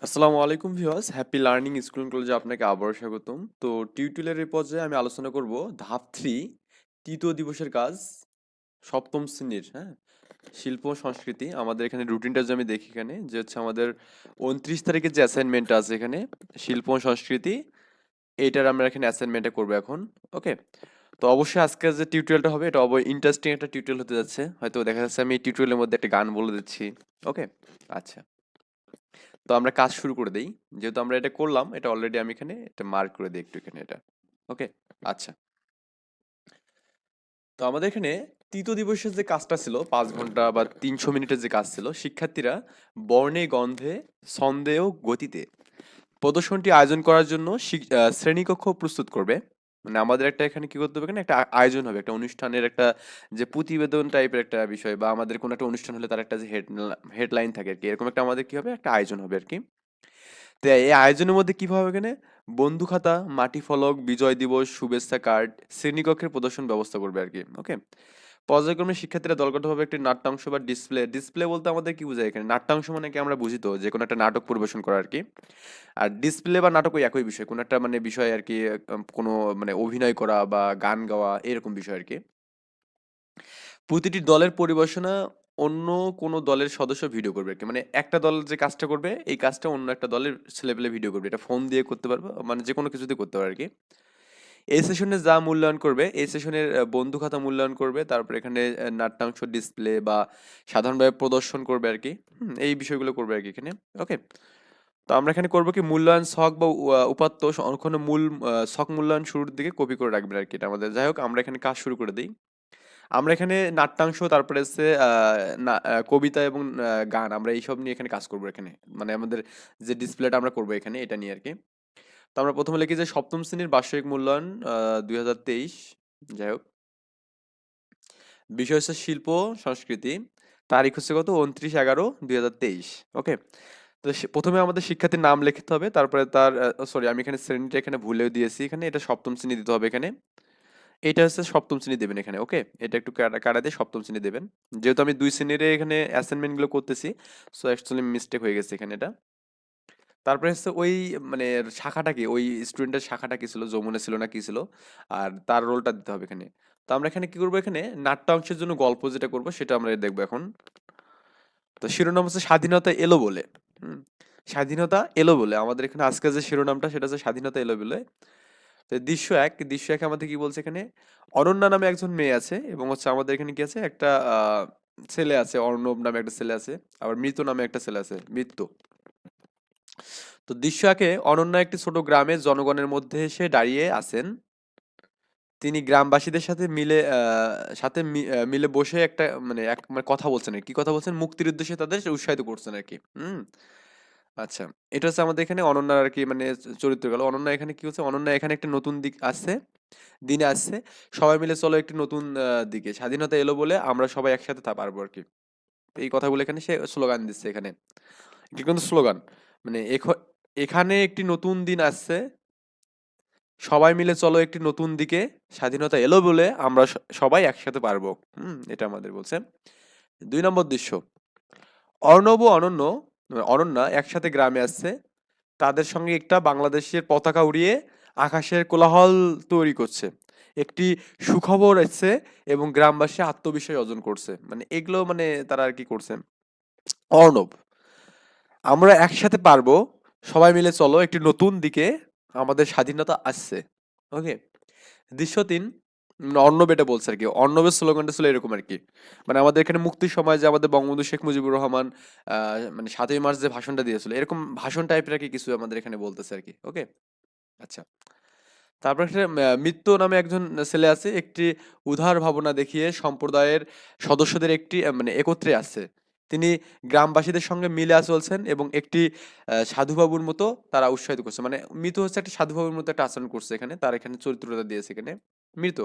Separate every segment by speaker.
Speaker 1: আসসালামু আলাইকুম viewers, happy learning school and কলেজে আপনাকে আবারও স্বাগতম। তো টিউটোরিয়ালের এই পর্যায়ে আমি আলোচনা করব ধাপ 3 তৃতীয় দিবসের কাজ, সপ্তম শ্রেণীর, হ্যাঁ, শিল্প ও সংস্কৃতি। আমাদের এখানে রুটিনটা যে আমি দেখি এখানে যে হচ্ছে আমাদের 29 তারিখের যে অ্যাসাইনমেন্টটা আছে এখানে শিল্প ও সংস্কৃতি, এইটার আমরা এখানে অ্যাসাইনমেন্টটা করবো এখন। ওকে, তো অবশ্যই আজকের যে টিউটোরিয়ালটা হবে এটা ইন্টারেস্টিং একটা টিউটোরিয়াল হতে যাচ্ছে। হয়তো দেখা যাচ্ছে আমি এই টিউটোরিয়ালের মধ্যে একটা গান বলে দিচ্ছি। ওকে, আচ্ছা, তো আমরা কাজ শুরু করে দেই। যেহেতু আমরা এটা করলাম, এটা অলরেডি আমি এখানে এটা মার্ক করে দিই একটু এখানে এটা। ওকে, আচ্ছা, তো আমাদের এখানে তৃতীয় দিবসের যে কাজটা ছিল 5 ঘন্টা বা 300 মিনিটের যে কাজ ছিল, শিক্ষার্থীরা বর্ণে গন্ধে ছন্দে ও গতিতে প্রদর্শনটি আয়োজন করার জন্য শ্রেণীকক্ষ প্রস্তুত করবে। মানে আমাদের একটা এখানে কি করতে হবে, এখানে একটা আয়োজন হবে, একটা অনুষ্ঠানের একটা যে প্রতিবেদন টাইপের একটা বিষয়, বা আমাদের কোনো একটা অনুষ্ঠান হলে তার একটা যে হেডলাইন থাকে আর কি, এরকম একটা আমাদের কি হবে, একটা আয়োজন হবে আর কি। তো এই আয়োজনের মধ্যে কি হবে এখানে, বন্ধু খাতা, মাটি ফলক, বিজয় দিবস, শুভেচ্ছা কার্ড, শ্রেণীকক্ষের প্রদর্শন ব্যবস্থা করবে আর কি। ওকে, পর্যায়ক্রমে শিক্ষার্থীরা দলগতভাবে একটি নাট্যাংশ বা ডিসপ্লে বলতে আমাদের কি বোঝায় এখানে, নাট্যাংশ মানে কি আমরা বুঝি তো যে কোনো একটা নাটক পরিবেশন করা আর কি। আর ডিসপ্লে বা নাটক ওই একই বিষয়, কোনো একটা মানে বিষয় আর কি, কোনো মানে অভিনয় করা বা গান গাওয়া এরকম বিষয় আর কি। প্রতিটি দলের পরিবেশনা অন্য কোনো দলের সদস্য ভিডিও করবে আরকি। মানে একটা দল যে কাজটা করবে, এই কাজটা অন্য একটা দলের ছেলেপেলে ভিডিও করবে। এটা ফোন দিয়ে করতে পারবে, মানে যেকোনো কিছু দিয়ে করতে পারে আরকি। এই সেশনে যা মূল্যায়ন করবে, এই সেশনের বন্ধু খাতা মূল্যায়ন করবে। তারপর এখানে নাট্যাংশ ডিসপ্লে বা সাধারণভাবে প্রদর্শন করবে আরকি। এই বিষয়গুলো করবে আরকি এখানে। ওকে? তো আমরা এখানে করব কি, মূল্যায়ন ছক বা উপাত্ত সংরক্ষণের মূল ছক মূল্যায়ন শুরুর দিকে কপি করে রাখবেন আরকি এটা আমাদের। যাই হোক, আমরা এখানে কাজ শুরু করে দেই। আমরা এখানে নাট্যাংশ, তারপরে হচ্ছে কবিতা এবং গান, আমরা এইসব নিয়ে এখানে কাজ করবো এখানে। মানে আমাদের যে ডিসপ্লেটা আমরা করবো এখানে, এটা নিয়ে আরকি। তো আমরা প্রথমে লিখি যে সপ্তম শ্রেণীর বার্ষিক মূল্যায়ন 2023। যাই হোক, বিষয় হচ্ছে শিল্প সংস্কৃতি। তারিখ হচ্ছে কত, 29/11/2023। ওকে, তো প্রথমে আমাদের শিক্ষার্থীর নাম লিখতে হবে, তারপরে তার সরি, আমি এখানে শ্রেণীটা এখানে ভুলেও দিয়েছি, এখানে এটা সপ্তম শ্রেণী দিতে হবে এখানে। এটা হচ্ছে সপ্তম শ্রেণী দেবেন এখানে। ওকে, এটা একটু কাটা দিয়ে সপ্তম শ্রেণী দেবেন। যেহেতু আমি 2 শ্রেণীর এখানে অ্যাসাইনমেন্ট গুলো করতেছি, সো অ্যাকচুয়ালি মিস্টেক হয়ে গেছে এখানে এটা। তারপরে হচ্ছে ওই মানে শাখাটা কি, ওই স্টুডেন্টের শাখাটা কি ছিল, যমুনা ছিল না কি ছিল, আর তার রোলটা দিতে হবে এখানে। তো আমরা এখানে কি করবো, এখানে নাট্যাংশের জন্য গল্প যেটা করবো সেটা আমরা দেখবো এখন। তো শিরোনাম হচ্ছে স্বাধীনতা এলো বলে। হুম, স্বাধীনতা এলো বলে আমাদের এখানে আজকে যে শিরোনামটা সেটা হচ্ছে স্বাধীনতা এলো বলে। তো দৃশ্য 1 আমাদের কি বলছে এখানে, অনন্যা নামে একজন মেয়ে আছে, এবং হচ্ছে আমাদের এখানে কি আছে, একটা ছেলে আছে, অর্ণব নামে একটা ছেলে আছে, আবার মৃত নামে একটা ছেলে আছে, মৃত্যু। তো দৃশ্য 1-এ অনন্যা একটি ছোট গ্রামে জনগণের মধ্যে এসে দাঁড়িয়ে আছেন। তিনি গ্রামবাসীদের সাথে মিলে বসে একটা মানে কথা বলছেন আর কি, কথা বলছেন, মুক্তির উদ্দেশ্যে তাদের উৎসাহিত করছেন আর কি। আচ্ছা, এটা হচ্ছে আমাদের এখানে অনন্যার আর কি, মানে চরিত্র গেল। অনন্যা এখানে কি হচ্ছে, অনন্যা এখানে একটা নতুন দিক আসছে, দিনে আসছে, সবাই মিলে চলো একটি নতুন দিকে, স্বাধীনতা এলো বলে আমরা সবাই একসাথে তা পারবো আর কি। এই কথাগুলো এখানে সে স্লোগান দিচ্ছে এখানে, এটি কিন্তু স্লোগান, মানে এখানে একটি নতুন দিন আসছে, সবাই মিলে চলো একটি নতুন দিকে, স্বাধীনতা এলো বলে আমরা সবাই একসাথে পারবো। এটা আমাদের বলছে। 2 নম্বর দৃশ্য, অর্ণব ও অনন্যা একসাথে গ্রামে আসছে, তাদের সঙ্গে একটা বাংলাদেশের পতাকা উড়িয়ে আকাশের কোলাহল তৈরি করছে। একটি সুখবর এসেছে এবং গ্রামবাসী আত্মবিশ্বাস অর্জন করছে। মানে এগুলো মানে তারা আর কি করছে। অর্ণব, আমরা একসাথে পারবো, সবাই মিলে চলো একটি নতুন দিকে, আমাদের স্বাধীনতা আসছে। ওকে, দৃশ্য 3, অর্ণব এটা বলছে আর কি, অর্ণবের স্লোগানটা ছিল এরকম আর কি, মানে আমাদের এখানে মুক্তির সময় যে আমাদের বঙ্গবন্ধু শেখ মুজিবুর রহমান মানে 7ই মার্চ যে ভাষণটা দিয়েছিল, এরকম ভাষণ টাইপের আর কি কিছু আমাদের এখানে বলতেছে আর কি। ওকে, আচ্ছা, তারপর একটা মিত্র নামে একজন ছেলে আছে, একটি উদার ভাবনা দেখিয়ে সম্প্রদায়ের সদস্যদের একটি মানে একত্রে আছে। তিনি গ্রামবাসীদের সঙ্গে মিলে চলছেন এবং একটি সাধুবাবুর মতো তারা উৎসাহিত করছে। মানে মৃত হচ্ছে একটা সাধুবাবুর মতো একটা আচরণ করছে এখানে, তার এখানে চরিত্রটা দিয়েছে এখানে মৃত।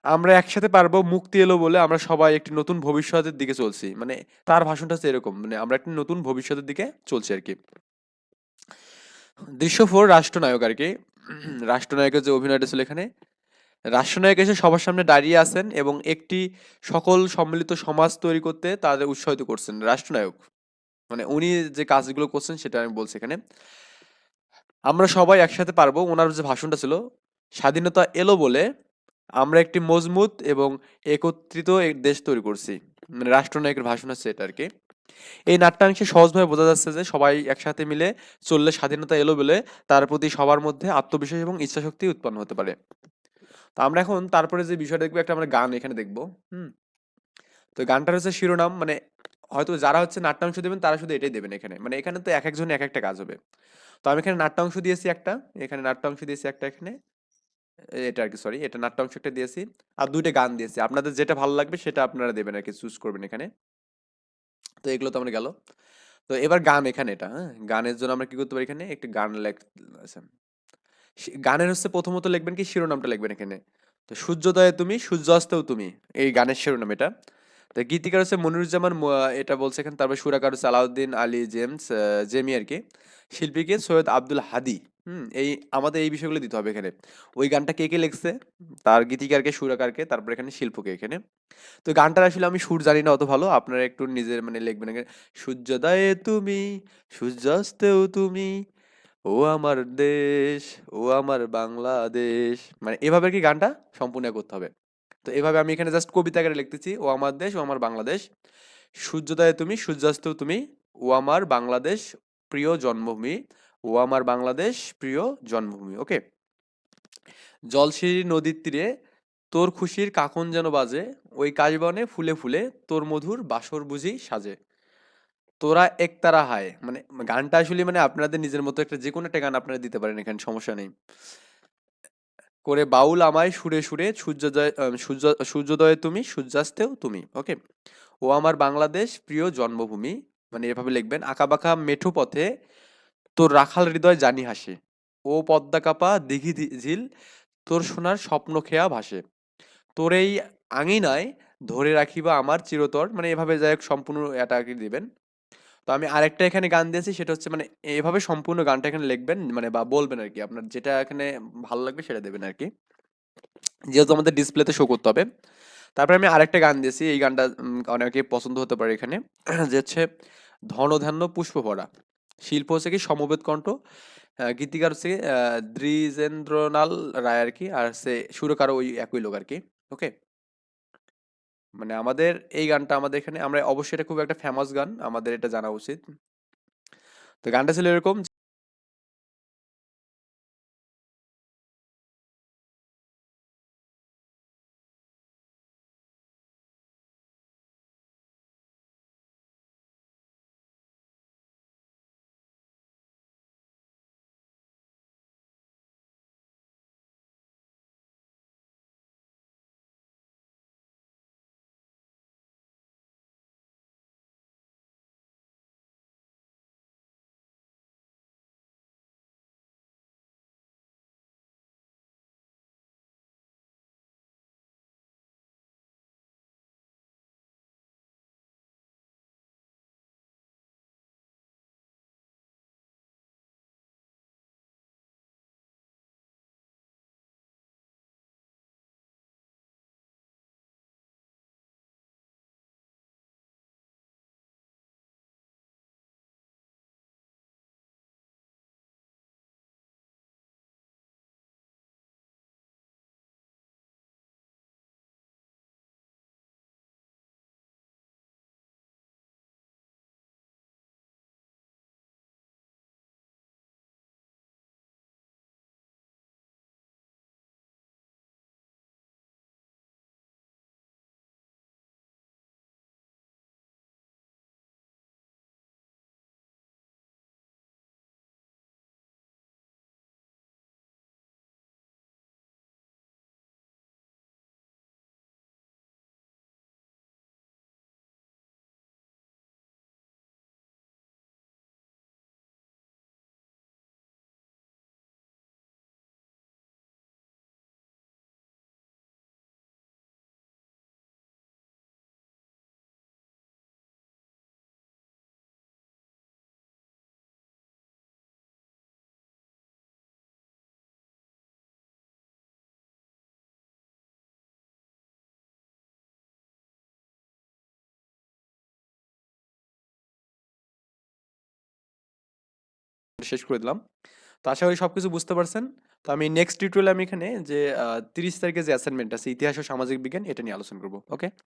Speaker 1: আমরা একসাথে পারবো, মুক্তি এলো বলে আমরা সবাই একটি নতুন ভবিষ্যতের দিকে চলছি। মানে তার ভাষণটা হচ্ছে এরকম, মানে আমরা একটি নতুন ভবিষ্যতের দিকে চলছি আর কি। দৃশ্য 4, রাষ্ট্রনায়ক আর কি। রাষ্ট্রনায়কের যে অভিনয়টা ছিল এখানে, রাষ্ট্রনায়ক এসে সবার সামনে দাঁড়িয়ে আছেন এবং একটি সকল সম্মিলিত সমাজ তৈরি করতে তাদের উৎসাহিত করছেন রাষ্ট্রনায়ক। মানে উনি যে কাজগুলো করছেন সেটা আমি বলছি এখানে। আমরা সবাই একসাথে পারবো, ওনার যে ভাষণটা ছিল, স্বাধীনতা এলো বলে আমরা একটি মজবুত এবং একত্রিত দেশ তৈরি করছি। মানে রাষ্ট্রনায়কের ভাষণ হচ্ছে এটা আর কি। এই নাট্যাংশে সহজভাবে বোঝা যাচ্ছে যে সবাই একসাথে মিলে চললে স্বাধীনতা এলো বলে তার প্রতি সবার মধ্যে আত্মবিশ্বাস এবং ইচ্ছাশক্তি উৎপন্ন হতে পারে। তো আমরা এখন তারপরে যে বিষয়টা দেখবো, একটা আমরা গান এখানে দেখবো। হুম। তো গানটার হচ্ছে শিরোনাম, মানে হয়তো যারা হচ্ছে নাট্যাংশ দেবেন তারা শুধু এটাই দেবেন এখানে, মানে এখানে তো এক একজন এক একটা কাজ হবে। তো আমি এখানে নাট্যাংশ দিয়েছি একটা, এখানে নাট্যাংশ দিয়েছি একটা, এখানে এটা আর কি, সরি, এটা নাট্যাংশ একটা দিয়েছি, আর দুইটা গান দিয়েছি। আপনাদের যেটা ভালো লাগবে সেটা আপনারা দেবেন আর কি, চুজ করবেন এখানে। তো এগুলো তো আমার গেল। তো এবার গান এখানে এটা, হ্যাঁ, গানের জন্য আমরা কি করতে পারি, এখানে একটি গান লেখ, আচ্ছা, গানের হচ্ছে প্রথমত লিখবেন কি, শিরোনামটা লিখবেন এখানে। তো সূর্যোদয়ে তুমি, সূর্যাস্তেও তুমি, এই গানের শিরোনাম এটা। তো গীতিকার হচ্ছে মনিরুজ্জামান এটা বলছে এখানে। তারপর সুরাকার হচ্ছে আলাউদ্দিন আলী জেমস, জেমি আর কি। শিল্পীকে সৈয়দ আব্দুল হাদি। এই আমাদের এই বিষয়গুলো দিতে হবে এখানে। ওই গানটা কে কে লিখছে, তার গীতিকারকে, সুরাকারকে, তারপর এখানে শিল্পকে এখানে। তো গানটার আসলে আমি সুর জানি না অত ভালো, আপনারা একটু নিজের মানে লিখবেন এখানে। সূর্যোদয়ে তুমি, সূর্যাস্তেও তুমি, ও আমার দেশ, ও আমার বাংলাদেশ, মানে এভাবে কি গানটা সম্পূর্ণ করতে হবে। তো এভাবে আমি এখানে জাস্ট কবিতা আকারে লিখতেছি, ও আমার দেশ, ও আমার বাংলাদেশ, সূর্যোদয়ে তুমি, সূর্যাস্তেও তুমি, ও আমার বাংলাদেশ প্রিয় জন্মভূমি, ও আমার বাংলাদেশ প্রিয় জন্মভূমি। ওকে। জলশিরি নদীর তীরে তোর খুশির কাকন যেন বাজে, ওই কাশবনে ফুলে ফুলে তোর মধুর বাসর বুঝি সাজে, তোরা একতারা হায়, মানে গানটা আসলে মানে আপনাদের নিজের মতো একটা যে কোনো একটা গান আপনারা দিতে পারেন এখানে, সমস্যা নেই। করে বাউল আমায় সুরে সুরে, সূর্যোদয় সূর্যোদয়ে তুমি, সূর্যাস্তেও তুমি। ওকে। ও আমার বাংলাদেশ প্রিয় জন্মভূমি, মানে এভাবে লিখবেন। আঁকাবাঁকা মেঠো পথে তোর রাখাল হৃদয় জানি হাসে, ও পদ্মা কাপা দিঘি ঝিল তোর সোনার স্বপ্ন খেয়া ভাসে, তোর এই আঙিনায় ধরে রাখিবা আমার চিরতর, মানে এভাবে যাই হোক সম্পূর্ণ এটা আর কি দিবেন। তো আমি আরেকটা এখানে গান দিয়েছি, সেটা হচ্ছে মানে এভাবে সম্পূর্ণ গানটা এখানে লিখবেন, মানে বা বলবেন আর কি, আপনার যেটা এখানে ভালো লাগবে সেটা দেবেন আর কি, যেহেতু আমাদের ডিসপ্লেতে শো করতে হবে। তারপরে আমি আরেকটা গান দিয়েছি, এই গানটা অনেকে পছন্দ হতে পারে এখানে, যে হচ্ছে ধনধান্য পুষ্প ভরা। শিল্প হচ্ছে কি সমবেত কণ্ঠ, গীতিকার হচ্ছে দ্বিজেন্দ্রলাল রায় আর কি, আর হচ্ছে সুরকারও ওই একই লোক আর কি। ওকে। মানে আমাদের এই গানটা আমাদের এখানে, আমরা অবশ্যই এটা খুব একটা ফেমাস গান, আমাদের এটা জানা উচিত। তো গানটা ছিল এরকম। শেষ করে দিলাম। তো আশা করি সবকিছু বুঝতে পারছেন। তো আমি নেক্সট টিউটোরিয়ালে আমি এখানে যে 30 তারিখে যে অ্যাসাইনমেন্ট আছে ইতিহাস ও সামাজিক বিজ্ঞান এটা নিয়ে আলোচনা করব। ওকে?